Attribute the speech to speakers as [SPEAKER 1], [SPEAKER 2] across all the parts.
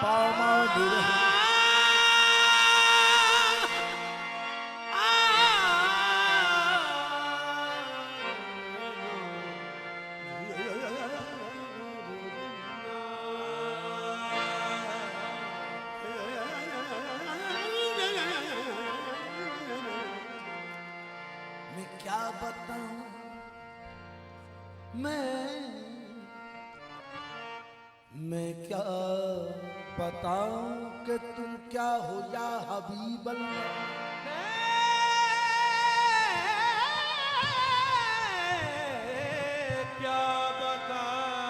[SPEAKER 1] पामानी रहे। मैं क्या बताऊं, मैं क्या बताऊं कि तुम क्या हो या हबीब अल्लाह।
[SPEAKER 2] क्या बताऊं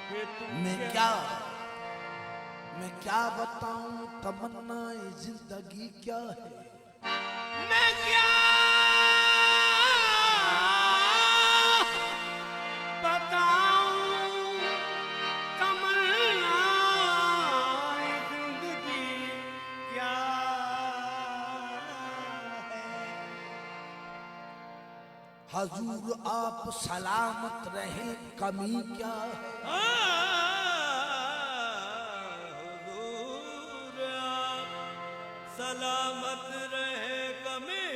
[SPEAKER 2] कि तुम
[SPEAKER 1] मैं क्या बताऊं तमन्नाए जिंदगी क्या है।
[SPEAKER 2] मैं क्या बताऊं तमन्नाए जिंदगी क्या है।
[SPEAKER 1] हजूर आप सलामत रहे कमी क्या है।
[SPEAKER 2] हुजूर आप सलामत रहे कमी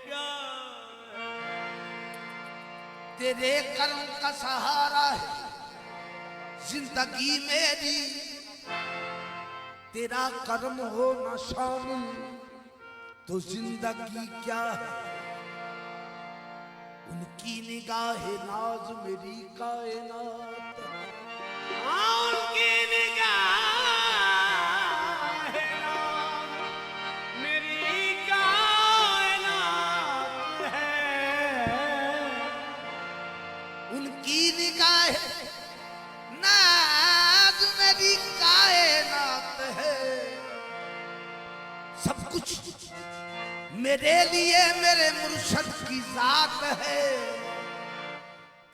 [SPEAKER 2] क्या है।
[SPEAKER 1] तेरे करम का सहारा है जिंदगी मेरी, तेरा करम हो न शामिल तो जिंदगी क्या है। उनकी निगाह नाज मेरी कायनात,
[SPEAKER 2] उनकी निगाह नाज मेरी कायनात है।
[SPEAKER 1] उनकी निगाह नाज मेरी कायनात है। सब कुछ मेरे लिए मेरे मुर्शद की जात है।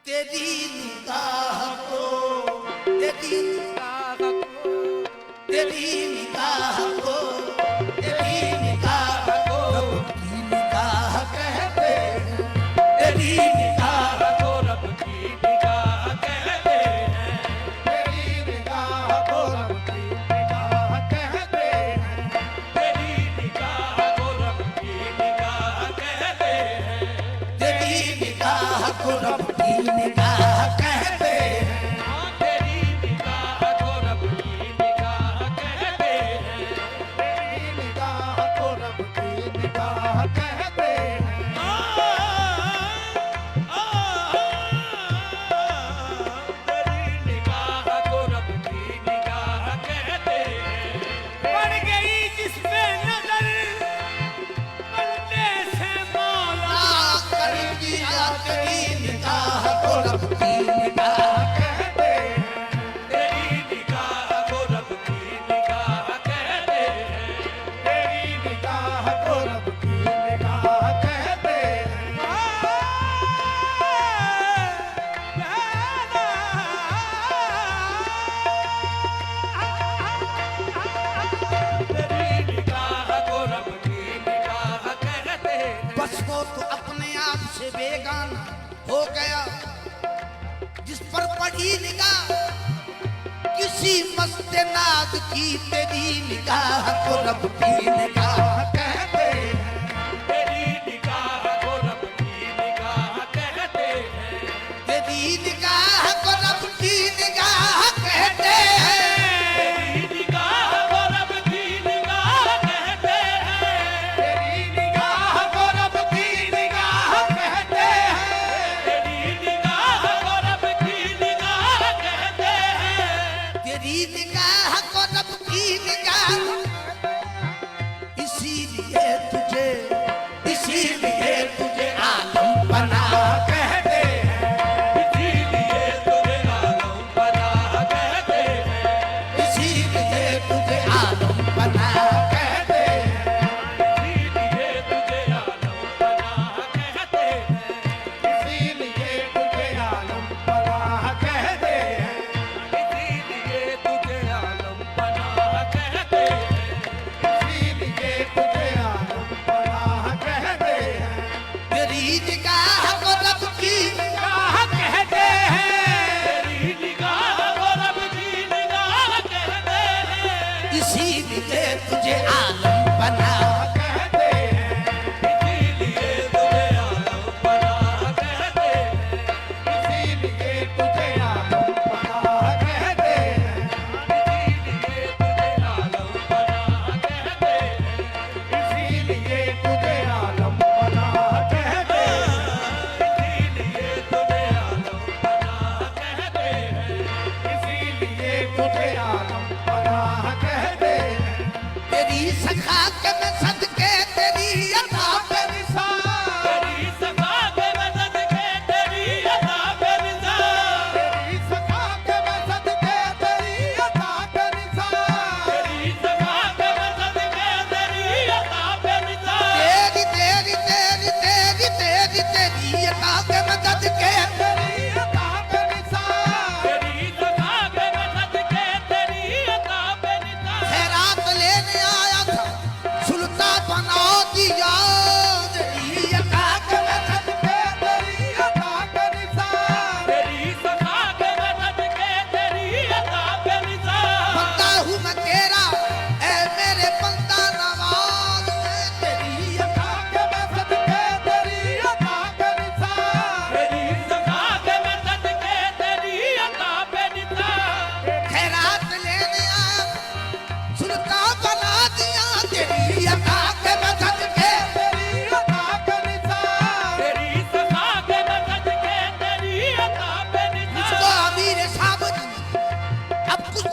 [SPEAKER 1] तेरी निगाह को, तेरी निगाह को, तेरी निगाह को, तेरी निगाह को रब की निगाह कहते हैं। तेरी निगाह
[SPEAKER 2] को रब की निगाह कहते हैं।
[SPEAKER 1] तेरी निगाह को रब की निगाह कहते हैं।
[SPEAKER 2] तेरी निगाह को रब की निगाह कहते हैं।
[SPEAKER 1] तेरी निगाह को रब की निगाह कहते हैं।
[SPEAKER 2] तेरी निगाह को रब की निगाह कहते हैं।
[SPEAKER 1] तेरी निगाह को रब की निगाह कहते हैं।
[SPEAKER 2] तेरी निगाह को रब की निगाह कहते हैं। पड़ गई जिस पे नजर बंदे से मौला।
[SPEAKER 1] कर दिया तेरी निगाह को रब की निगाह कहते हैं।
[SPEAKER 2] तेरी निगाह को रब की निगाह कहते हैं।
[SPEAKER 1] तेरी निगाह को रब की निगाह कहते हैं।
[SPEAKER 2] तेरी निगाह को रब की निगाह कहते हैं।
[SPEAKER 1] बस वो तो अपने आप से बेगाना हो गया जिस पर पड़ी निगाह किसी मस्त नाज की। तेरी निगाह को रब की निगाह कहते हैं।
[SPEAKER 2] तेरी निगाह को रब की निगाह कहते हैं।
[SPEAKER 1] तेरी निगाह को रब की निगाह कहते हैं।
[SPEAKER 2] तेरी निगाह को रब की निगाह कहते हैं।
[SPEAKER 1] तेरी निगाह को रब की निगाह कहते हैं।
[SPEAKER 2] तेरी निगाह को रब की निगाह कहते हैं।
[SPEAKER 1] तेरी निगाह को रब की निगाह इसीलिए तुझे, इसीलिए तुझे आलम बना कहते हैं।
[SPEAKER 2] इसीलिए तुझे आलम बना कहते हैं।
[SPEAKER 1] इसीलिए तुझे आलम बना कहते हैं।
[SPEAKER 2] इसीलिए तुझे आलम बना कहते हैं।
[SPEAKER 1] इसीलिए तुझे आलम बना कहते हैं।
[SPEAKER 2] इसीलिए तुझे आलम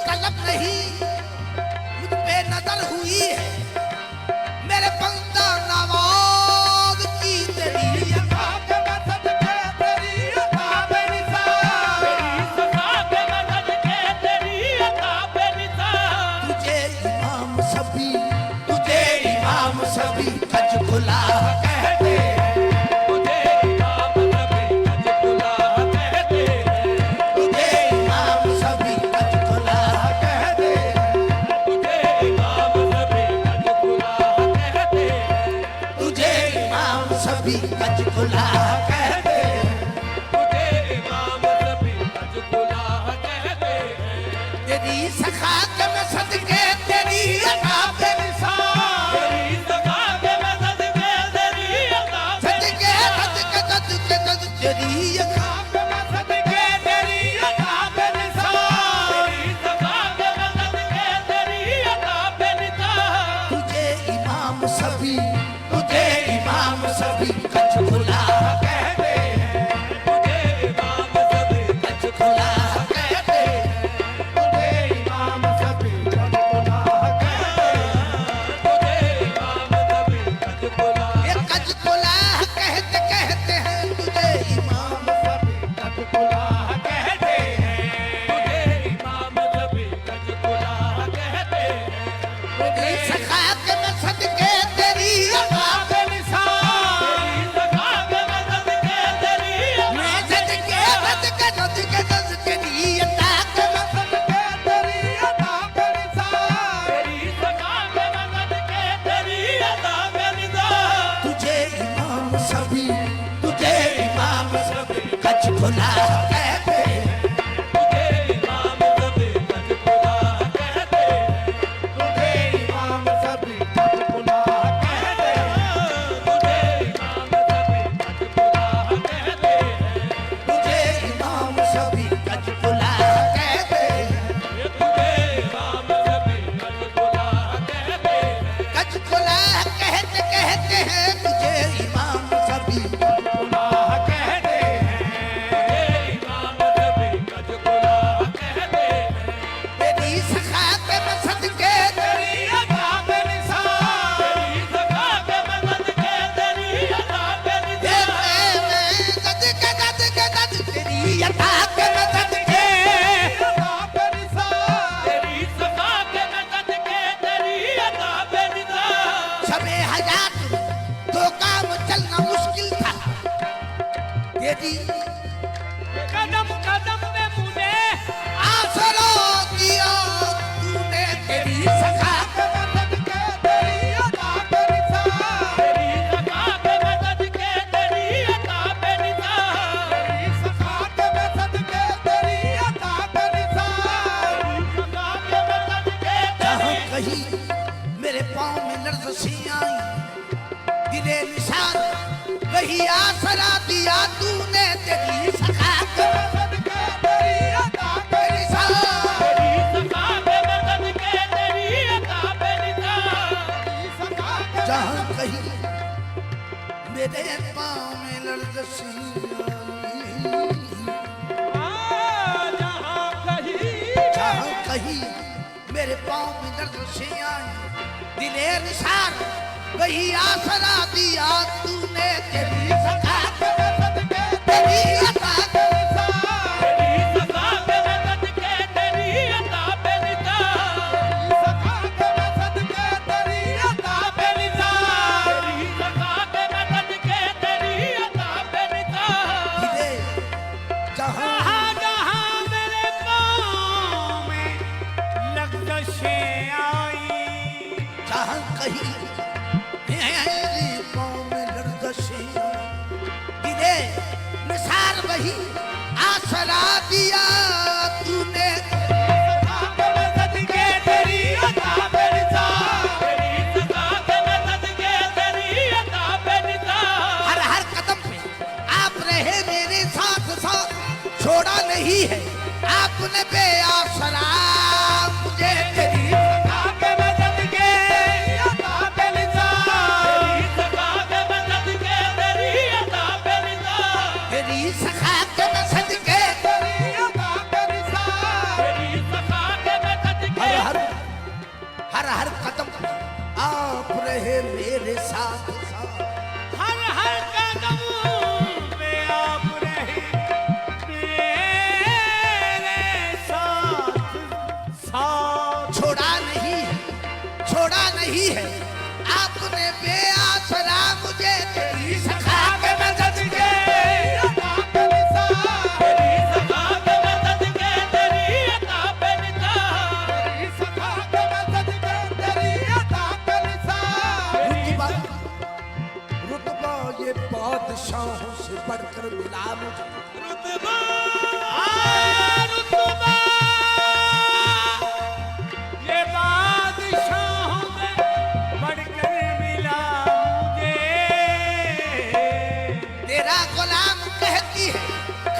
[SPEAKER 1] तलब नहीं मुझ पे नजर हुई है मेरे बंदा नवाज की तेरी
[SPEAKER 2] अता के मदद के तेरी अता बेनिसार तेरी सदा के मदद के तेरी अता बेनिसार
[SPEAKER 1] तुझे इमाम सभी कज खुला
[SPEAKER 2] कहते हैं तुझे इमाम सभी कज खुला कहते हैं
[SPEAKER 1] तुझे इमाम सभी कज खुला
[SPEAKER 2] कहते हैं तुझे इमाम सभी कज खुला कहते हैं
[SPEAKER 1] तुझे इमाम सभी कज खुला
[SPEAKER 2] कहते हैं तुझे इमाम सभी कज खुला कहते हैं
[SPEAKER 1] तेरी सखा के मैं सदके तेरी अता बेनिसार
[SPEAKER 2] तेरी सदा के मदद के तेरी अता
[SPEAKER 1] सदके तेरी अता
[SPEAKER 2] के मदद के तेरी अता बेनिसार तेरी सदा के मदद के तेरी अता बेनिसार
[SPEAKER 1] तुझे इमाम सभी कच खुला
[SPEAKER 2] कहते हैं तुझे इमाम सभी
[SPEAKER 1] कच खुला
[SPEAKER 2] कहते हैं तुझे इमाम सभी कज खुला कहते हैं तुझे इमाम सभी कज खुला
[SPEAKER 1] ये कच खुला कहते कहते हैं तुझे इमाम
[SPEAKER 2] सभी कज खुला कहते हैं तुझे इमाम सभी कज खुला कहते हैं
[SPEAKER 1] तेरी सखा के मैं सदके तेरी अता
[SPEAKER 2] तेरी सदा के मदद के तेरी
[SPEAKER 1] मैं सदके तेरी अता के मैं
[SPEAKER 2] तेरी अता बेनिसार तेरी सदा के मदद के तेरी अता बेनिसार
[SPEAKER 1] तुझे इमाम सभी कच खुला कहते हैं
[SPEAKER 2] तुझे इमाम सभी कज खुला कहते हैं तुझे इमाम सभी कज खुला कहते हैं तुझे इमाम सभी कज खुला कहते हैं
[SPEAKER 1] तुझे इमाम सभी कच खुला कहते हैं
[SPEAKER 2] तुझे इमाम सभी कज खुला कहते हैं
[SPEAKER 1] कच खुला कहते कहते हैं तुझे इमाम सभी
[SPEAKER 2] खुला कहते हैं तुझे इमाम सभी कज खुला कहते हैं
[SPEAKER 1] तेरी सखा के मैं सदके
[SPEAKER 2] तेरी अता बेनिसार तेरी सदा के मदद के तेरी अता बेनिसार
[SPEAKER 1] तेरी अता के मैं सदके
[SPEAKER 2] अता बेनिसार तेरी सदा के मदद के तेरी अता बेनिसार
[SPEAKER 1] शबे हयात दो काम चलना मुश्किल था तेरी
[SPEAKER 2] कदम कदम में मुझे
[SPEAKER 1] आसरा दिया तूने तेरी सखा
[SPEAKER 2] के मदद के तेरी अता बेनिसार तेरी सदा के मदद के तेरी अता बेनिसार तेरी सदा के मदद के तेरी अता बेनिसार तेरी सदा के मदद के
[SPEAKER 1] जहाँ कहीं मेरे पाँव में लर्ज़ी आई दिले निशान वही आसरा दिया तूने तेरी सखा के
[SPEAKER 2] मदद के तेरी अता बेनिसार तेरी सदा के मदद के तेरी अता बेनिसार तेरी सदा के
[SPEAKER 1] जहाँ कहीं मेरे पाँव में लर्ज़ी
[SPEAKER 2] जहाँ कहीं
[SPEAKER 1] जहाँ कहीं मेरे पाँव में लर्ज़ी आई दिले निशान वही आसरा दिया तूने तेरी सखा के
[SPEAKER 2] मदद के
[SPEAKER 1] तेरी अता के
[SPEAKER 2] तेरी सदा के मदद के तेरी अता बेनिसार सदा के मदद के तेरी अता बेनिसार तेरी सदा के मदद के तेरी अता बेनिसार
[SPEAKER 1] दिले जहाँ
[SPEAKER 2] जहाँ मेरे पाँव में लग्ज़शें आई
[SPEAKER 1] जहाँ कहीं मेरे पाँव में लर्ज़ी दिले निसार वही आसरा दिया तूने
[SPEAKER 2] सदा के मदद के तेरी अता बेनिसार तेरी सदा के मदद के तेरी अता बेनिसार
[SPEAKER 1] हर हर कदम पे आप रहे मेरे साथ साथ छोड़ा नहीं है आपने बेआसरा मुझे तेरी
[SPEAKER 2] सदा के मदद के अता बेनिसार तेरी सदा के मदद के तेरी अता बेनिसार
[SPEAKER 1] तेरी सखा के मैं सदके
[SPEAKER 2] तेरी अता बेनिसार तेरी सदा के
[SPEAKER 1] पर मिला मुझे।
[SPEAKER 2] रुतबा रुतबा ये बादशाहों में बढ़कर मिला मुझे।
[SPEAKER 1] तेरा गुलाम कहती है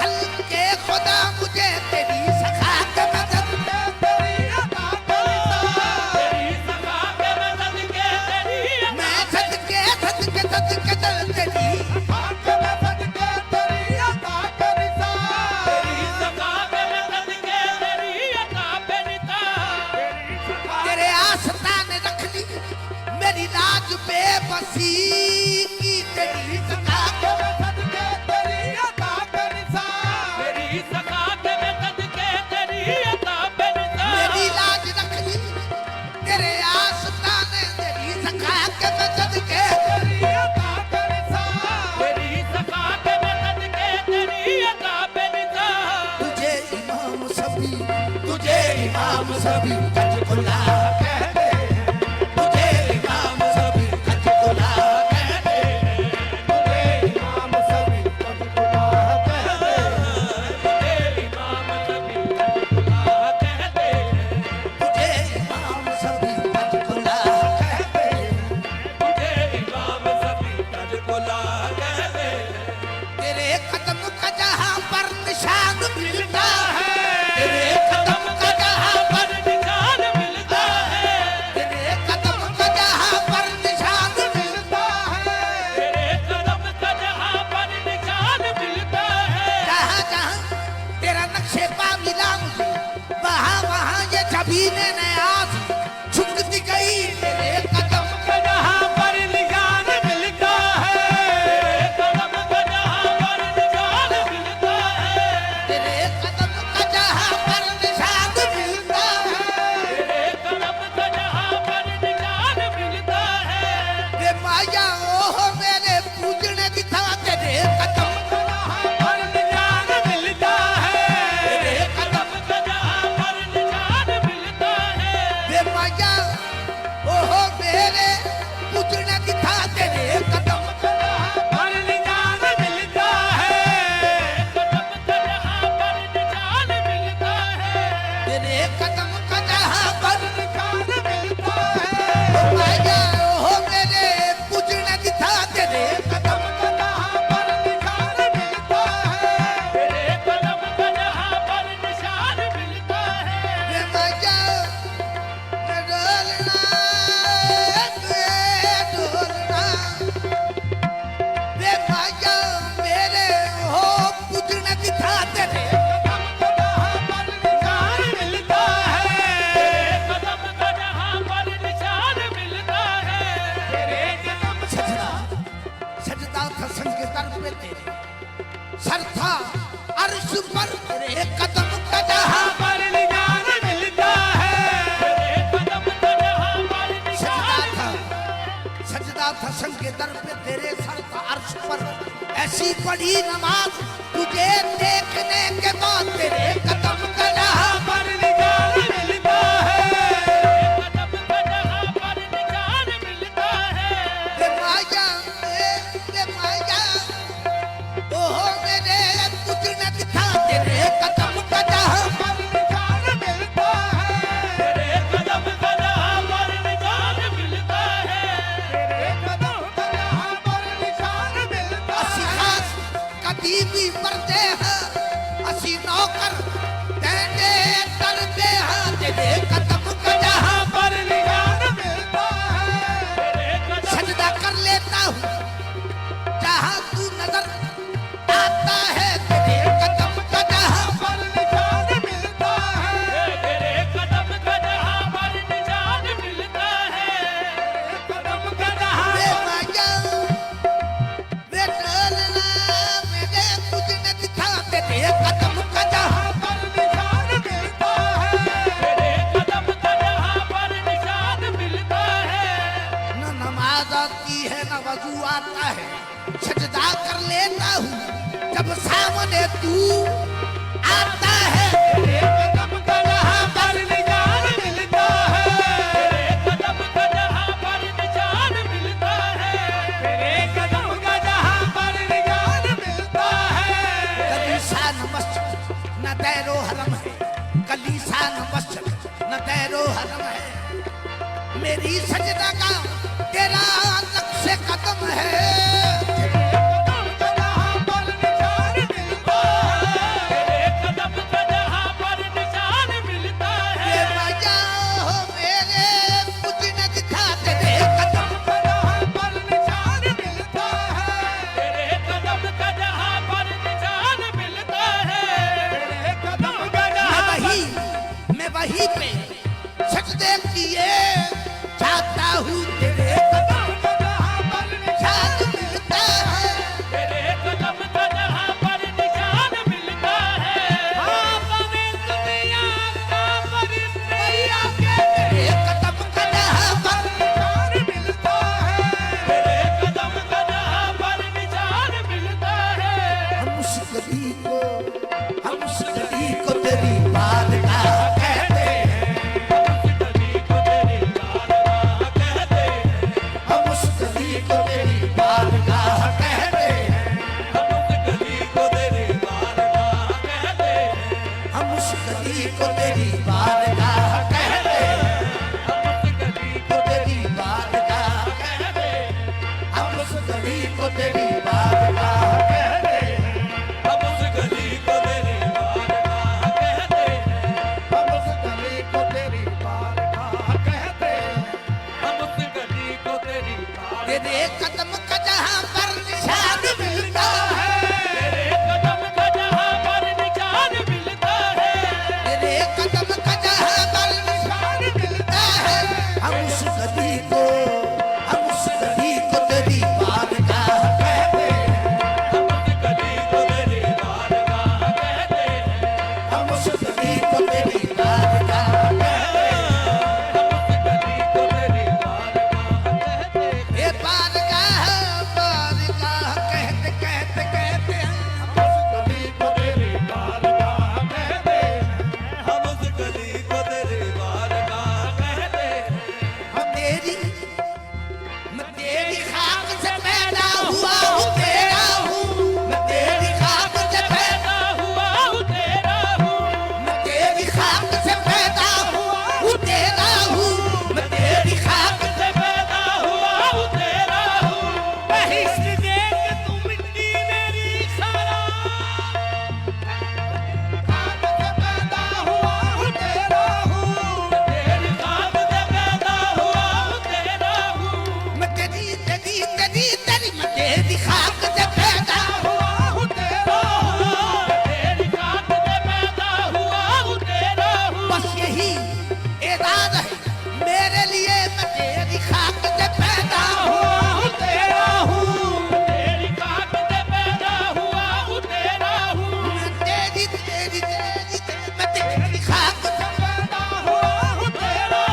[SPEAKER 1] खल के खुदा मुझे तेरी सखा के मदद
[SPEAKER 2] तेरी अता तेरी सखा के मदद के तेरी
[SPEAKER 1] मैं सदके सदके सदके दल तेरी
[SPEAKER 2] के मदद के तेरी अता करिता तेरी सखा के मदद के तेरी अता करिता तेरी सखा
[SPEAKER 1] तेरे आस्था ने रख ली मेरी लाज बेबसी की तेरी सखा
[SPEAKER 2] के मदद के तेरी अता करिता तेरी सखा के मदद के तेरी अता करिता
[SPEAKER 1] मेरी लाज रख ली तेरे आस्था ने तेरी सखा के मदद के
[SPEAKER 2] तेरी अता करिता तेरी सखा के मदद के तेरी अता करिता
[SPEAKER 1] तुझे इमाम सभी कचकुला
[SPEAKER 2] कहते
[SPEAKER 1] तुझे इमाम सभी कचकुला
[SPEAKER 2] कहते तुझे इमाम सभी कबूला कहते तुझे इमाम सभी कबूला कहते
[SPEAKER 1] तुझे इमाम सभी कचकुला
[SPEAKER 2] कहते तुझे इमाम सभी कबूला कहते
[SPEAKER 1] तेरे कदम का जहां पर निशान मिलता है तेरे
[SPEAKER 2] कदम
[SPEAKER 1] कदम
[SPEAKER 2] का
[SPEAKER 1] का जहां
[SPEAKER 2] पर निशान मिलता है
[SPEAKER 1] तेरे कदम का जहां पर निशान
[SPEAKER 2] मिलता है तेरे कदम का जहां पर निशान मिलता है
[SPEAKER 1] जहां जहां तेरा नक्शे पा मिला मुझे वहां वहां ये छवि ने आज झुकती गई तेरे कदम
[SPEAKER 2] का जहां पर निशान मिलता है तेरे कदम का जहां पर निशान मिलता है
[SPEAKER 1] तेरे कदम का जहां पर निशान मिलता है
[SPEAKER 2] तेरे कदम का जहां पर निशान मिलता है
[SPEAKER 1] वे माया ओह मेरे पूजने दिखा तेरे कदम
[SPEAKER 2] पर निशान मिलता है
[SPEAKER 1] तेरे कदम
[SPEAKER 2] का जहां पर निशान मिलता है
[SPEAKER 1] वे माया ओह मेरे पूजने दिखा तेरे कदम
[SPEAKER 2] पर निशान मिलता है कदम का जहां पर निशान मिलता है
[SPEAKER 1] तेरे कदम का जहां पर
[SPEAKER 2] निशान मिलता है
[SPEAKER 1] माया ओह मेरे पूजने दिखा तेरे कदम
[SPEAKER 2] का जहां पर निशान मिलता है तेरे कदम का जहां पर निशान मिलता है
[SPEAKER 1] वे माया मैं डोलना वे माया मेरे हो पूजने दिखा तेरे
[SPEAKER 2] कदम का जहां पर निशान मिलता है तेरे कदम का जहां पर निशान मिलता है तेरे कदम
[SPEAKER 1] सजदा सजदा था संग दर पे तेरे सर था अर्श पर तेरे कदम का जहां
[SPEAKER 2] पर निशान मिलता है तेरे कदम का जहां पर
[SPEAKER 1] सजदा था संग दर पे तेरे सर था अर्श पर ऐसी बड़ी नमाज तुझे देखने के बाद तेरे कदम का जहां
[SPEAKER 2] पर निशान मिलता है कदम का जहां पर निशान मिलता है
[SPEAKER 1] वे माया ओह मेरे पूजने दिखा तेरे कदम का जहां
[SPEAKER 2] पर निशान मिलता है तेरे कदम का जहां पर निशान मिलता है तेरे कदम का जहां पर निशान मिलता
[SPEAKER 1] असी
[SPEAKER 2] है
[SPEAKER 1] खास कभी भी मरते हैं असी नौकर तेरे करते हैं तेरे कदम का जहां
[SPEAKER 2] पर निशान मिलता है तेरे कदम
[SPEAKER 1] सजदा कर लेता हूँ जहां तू नजर आता है तेरे कदम का जहां
[SPEAKER 2] पर निशान मिलता है तेरे कदम का जहां पर निशान मिलता है कदम का जहां
[SPEAKER 1] वे माया वे डोलना मेरे पूजने दिखा तेरे कदम का जहां
[SPEAKER 2] पर निशान मिलता है तेरे कदम का जहां पर निशान मिलता है
[SPEAKER 1] न नमाज आती है न वजू आता है सजदा कर लेता हूँ जब सामने तू आता है
[SPEAKER 2] तेरे कदम का जहां पर निशान मिलता है तेरे कदम का जहां पर निशान मिलता है तेरे कदम का जहां पर निशान मिलता है
[SPEAKER 1] न मस्जिद न दैरो हरम है, मेरी सजना का तेरा नक्शे कदम है।
[SPEAKER 2] कदम का जहां पर निशान मिलता है, तेरे कदम का जहां पर निशान मिलता है।
[SPEAKER 1] ये मजा हो मेरे मुझे न दिखा तेरे कदम
[SPEAKER 2] का जहां पर निशान मिलता है, तेरे कदम का जहां पर निशान मिलता है। तेरे कदम का जहां
[SPEAKER 1] मैं वही पे सजदे किए चाहता हूँ, तेरे कदम
[SPEAKER 2] का जहां पर
[SPEAKER 1] निशान मिलता है।
[SPEAKER 2] तेरे कदम का जहां पर निशान मिलता है। हाँ पवित्र दुनिया का परिंदा के
[SPEAKER 1] तेरे कदम का जहां पर
[SPEAKER 2] निशान मिलता है, तेरे कदम का जहां पर निशान मिलता है।
[SPEAKER 1] हम उस गली को तेरी बारगाह कहते हैं, हम उस गली को तेरी बारगाह कहते हैं, हम उस गली को तेरी बारगाह कहते हैं, को तेरी बारगाह कहते हैं, हम उस गली को तेरी बारगाह कहते हैं, हम उस गली को तेरी बारगाह कहते हैं। तेरे कदम का जहां पर निशान मिलता है,
[SPEAKER 2] तेरे कदम का जहां पर निशान मिलता है,
[SPEAKER 1] तेरे कदम का जहां पर निशान मिलता है। हम उस गली को तेरी बारगाह कहते हैं, हम उस गली को तेरी बारगाह कहते हैं। ये बारगाह बारगाह कहते कहते कहते हैं, मैं तेरी खाक से पैदा हुआ हूँ, तेरा हूँ। मैं तेरी खाक से पैदा
[SPEAKER 2] हुआ हूँ तेरा हूँ,
[SPEAKER 1] मैं तेरी खाक से पैदा हुआ हूँ, तेरा हूँ। मैं तेरी खाक
[SPEAKER 2] से पैदा हुआ हूँ तेरा हूँ। बहिश्त देख तू मिट्टी मेरी खारा, खाक से पैदा हुआ हूँ तेरा हूँ। तेरी खाक से पैदा हुआ हूँ तेरा हूँ।
[SPEAKER 1] मैं तेरी मैं तेरी खाक से पैदा
[SPEAKER 2] हुआ हूँ तेरा हूँ। तेरी खाक से पैदा हुआ हूँ तेरा हूँ।
[SPEAKER 1] बस यही इरादा है मेरे लिए, मैं तेरी खाक से पैदा हुआ हूँ, तेरा हूँ।
[SPEAKER 2] तेरी खाक से पैदा हुआ हूँ तेरा हूँ।
[SPEAKER 1] मैं तेरी मैं तेरी खाक से
[SPEAKER 2] पैदा हुआ हूँ तेरा,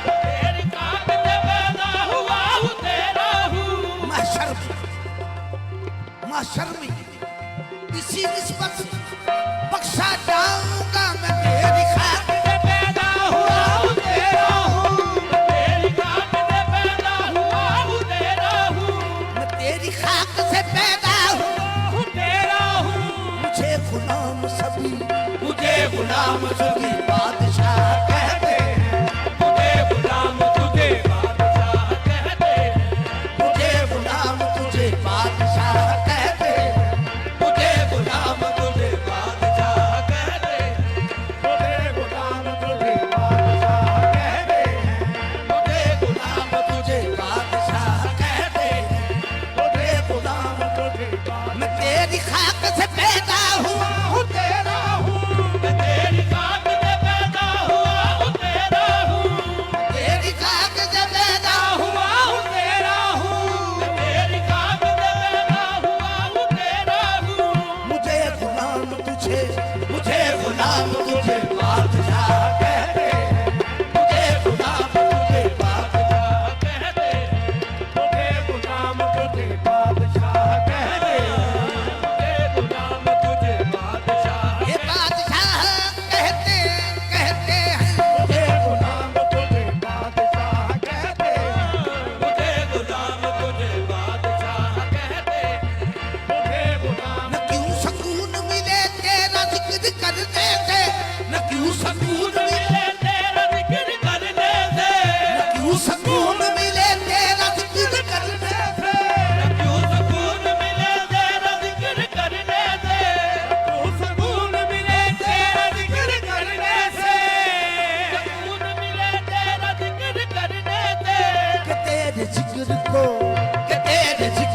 [SPEAKER 2] तेरी खाक से पैदा हुआ हूँ तेरा हूँ।
[SPEAKER 1] माशर में इसी निस्बत बख्शा जाऊंगा, मैं तेरी खाक
[SPEAKER 2] से पैदा हुआ हूँ तेरा हूँ। तेरी खाक से पैदा हुआ हूँ तेरा हूँ।
[SPEAKER 1] मैं तेरी खाक से पैदा हूँ,
[SPEAKER 2] तेरा हूँ।
[SPEAKER 1] मुझे गुलाम सभी बादशाह कहते हैं,
[SPEAKER 2] तुझे गुलाम तुझे बादशाह कहते हैं।
[SPEAKER 1] मुझे गुलाम तुझे बादशाह कहते हैं,
[SPEAKER 2] तुझे गुलाम तुझे बादशाह कहते हैं।
[SPEAKER 1] मुझे गुलाम तुझे बादशाह कहते हैं, मुझे गुलाम तुझे बादशाह कहते हैं, मुझे गुलाम तुझे बादशाह। मैं तेरी खाक से पैदा हुआ हूँ, तेरा हूँ।
[SPEAKER 2] मैं तेरी खाक से पैदा हुआ हूँ तेरा हूँ।
[SPEAKER 1] तेरी खाक से पैदा हुआ हूँ, तेरा हूँ।
[SPEAKER 2] मैं तेरी खाक से पैदा हुआ हूँ तेरा हूँ।
[SPEAKER 1] मुझे गुलाम तुझे बादशाह कहते हैं, मुझे गुलाम तुझे बादशाह
[SPEAKER 2] कहते हैं।
[SPEAKER 1] मुझे गुलाम तुझे बादशाह कहते हैं।
[SPEAKER 2] तुझे गुलाम तुझे बादशाह
[SPEAKER 1] ये बादशाह कहते हैं, मुझे गुलाम तुझे बादशाह कहते हैं,
[SPEAKER 2] तुझे गुलाम तुझे बादशाह कहते हैं।
[SPEAKER 1] मुझे गुलाम। न क्यों सकून मिले तेरा जिक्र करने से, न क्यों सकून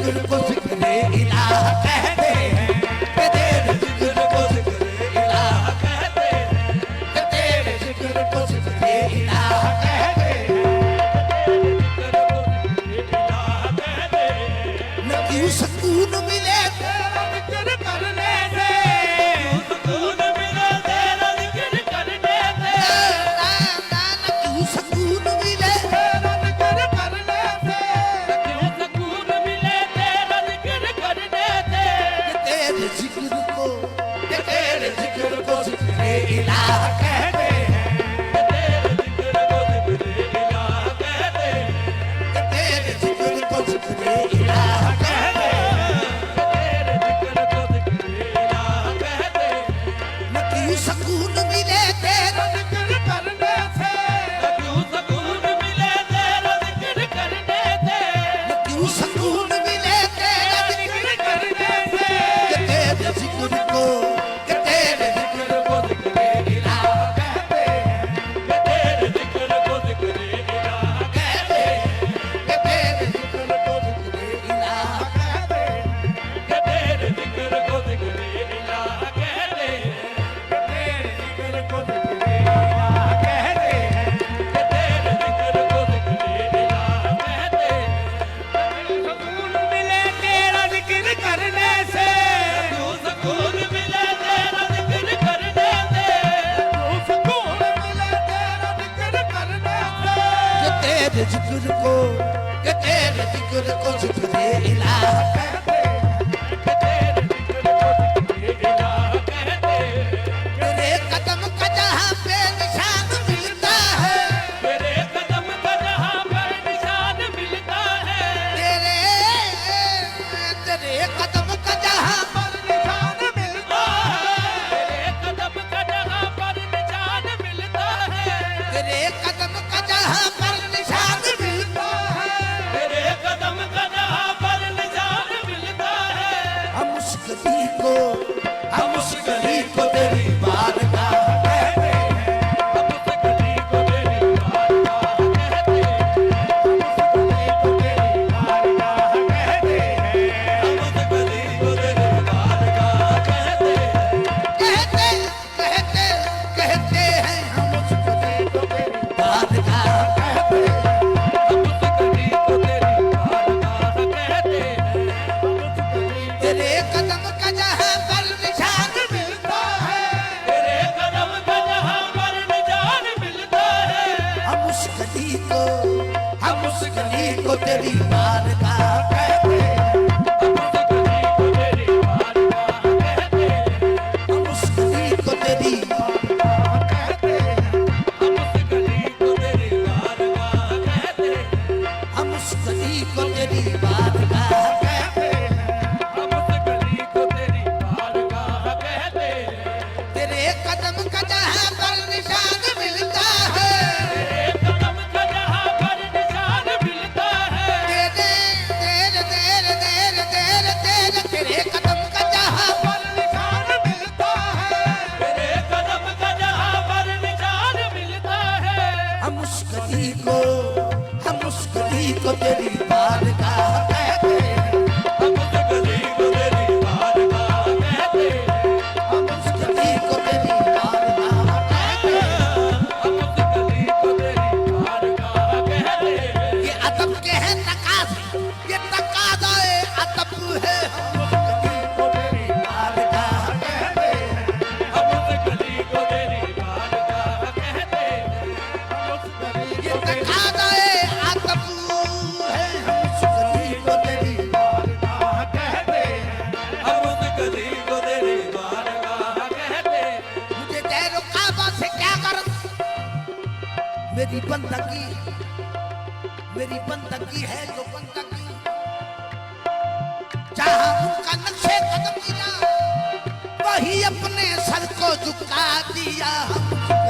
[SPEAKER 1] जिक्र को जिक्र इलाह कहते हैं, कि तेरे जिक्र को जिक्र इलाह कहते हैं, कि तेरे जिक्र को जिक्र इलाह कहते हैं। न क्यों सुकून मिले
[SPEAKER 2] तेरा जिक्र करने से, सुकून मिले तेरा जिक्र करने से,
[SPEAKER 1] न क्यों सुकून मिले
[SPEAKER 2] तेरा जिक्र करने से, क्यों सुकून मिले तेरा जिक्र करने से,
[SPEAKER 1] कि तेरे जिक्र को, कि तेरे जिक्र को जिक्र इलाह कहते हैं,
[SPEAKER 2] तेरे जिक्र को जिक्र इलाह कहते हैं,
[SPEAKER 1] कि तेरे जिक्र को जिक्र इलाह कहते हैं।
[SPEAKER 2] तेरे जिक्र को जिक्र इलाह कहते हैं।
[SPEAKER 1] न क्यों सुकून मिले तेरा
[SPEAKER 2] जिक्र करने से, क्यों सुकून मिले तेरा जिक्र करने से,
[SPEAKER 1] न क्यों सुकून मिले तेरा
[SPEAKER 2] जिक्र करने से,
[SPEAKER 1] कि तेरे जिक्र को, कि तेरे जिक्र को जिक्र इलाह कहते हैं,
[SPEAKER 2] तेरे जिक्र को जिक्र इलाह
[SPEAKER 1] कहते हैं, कि तेरे जिक्र को जिक्र इलाह कहते हैं।
[SPEAKER 2] तेरे जिक्र को जिक्र इलाह कहते हैं, तेरे जिक्र को जिक्र इलाह कहते हैं, तेरे जिक्र को जिक्र इलाह कहते हैं। सुकून मिले तेरा जिक्र करने से, सुकून मिले तेरा जिक्र करने से, सुकून मिले तेरा जिक्र करने से,
[SPEAKER 1] कि तेरे जिक्र को, कि तेरे जिक्र को जिक्र इलाह कहते हैं।
[SPEAKER 2] तेरे जिक्र को जिक्र इलाह कहते हैं।
[SPEAKER 1] तेरे कदम का जहाँ पे निशान मिलता है,
[SPEAKER 2] तेरे कदम का जहाँ पर निशान मिलता है,
[SPEAKER 1] तेरे कदम का जहाँ
[SPEAKER 2] पर निशान मिलता है, तेरे कदम का जहाँ पर निशान मिलता है,
[SPEAKER 1] तेरे कदम का जहाँ पर निशान मिलता है,
[SPEAKER 2] तेरे कदम का जहाँ पर निशान मिलता है।
[SPEAKER 1] हम उस गली को, हम उस गली को तेरी बारगाह कहते हैं,
[SPEAKER 2] हम उस गली को तेरी बारगाह कहते हैं, हम उस गली को तेरी बारगाह कहते हैं, हम उस गली को तेरी बारगाह कहते हैं।
[SPEAKER 1] कहते कहते कहते हैं हम उस गली को तेरी बारगाह कहते हैं,
[SPEAKER 2] हम उस गली को तेरी बारगाह कहते हैं, हम उस गली
[SPEAKER 1] तेरे कदम का जहाँ पर निशान मिलता है,
[SPEAKER 2] तेरे कदम का जहाँ पर निशान मिलता है,
[SPEAKER 1] हम उस गली को, हम उस गली को तेरी बारगाह कहते हैं,
[SPEAKER 2] हम उस गली को तेरी बारगाह कहते हैं,
[SPEAKER 1] हम उस गली को तेरी
[SPEAKER 2] बारगाह कहते हैं, हम उस गली को तेरी बारगाह कहते हैं,
[SPEAKER 1] हम उस गली को तेरी बारगाह कहते हैं।
[SPEAKER 2] हम उस गली को तेरी बारगाह कहते हैं।
[SPEAKER 1] तेरे कदम का जहाँ पर निशान मिलता है,
[SPEAKER 2] तेरे कदम का जहाँ पर निशान मिलता है,
[SPEAKER 1] तेरे तेरे तेरे तेरे तेरे तेरे तेरे कदम का जहाँ
[SPEAKER 2] पर निशान मिलता है, तेरे कदम का जहाँ पर निशान मिलता है।
[SPEAKER 1] हम उस गली को, हम उस गली को तेरी बारगाह कहते हैं,
[SPEAKER 2] हम उस गली को तेरी बारगाह कहते हैं,
[SPEAKER 1] हम उस गली को तेरी बारगाह कहते हैं।
[SPEAKER 2] हम उस गली को तेरी बारगाह कहते हैं।
[SPEAKER 1] ये अदब के हैं तकाज़े, ये तकाज़ाए अदब है, हम उस गली को तेरी बारगाह कहते हैं,
[SPEAKER 2] हम उस गली को तेरी बारगाह कहते हैं, हम उस गली
[SPEAKER 1] ये
[SPEAKER 2] को तेरी
[SPEAKER 1] तकाज़ाए अदब है, हम उस गली को तेरी
[SPEAKER 2] बारगाह कहते हैं, हम उस गली को तेरी बारगाह कहते हैं।
[SPEAKER 1] मुझे दैरो काबा से क्या गरज, मेरी बंदगी है जो बंदगी, जहाँ उनका नक्शे कदम गिरा, वही अपने सर को झुका दिया। हम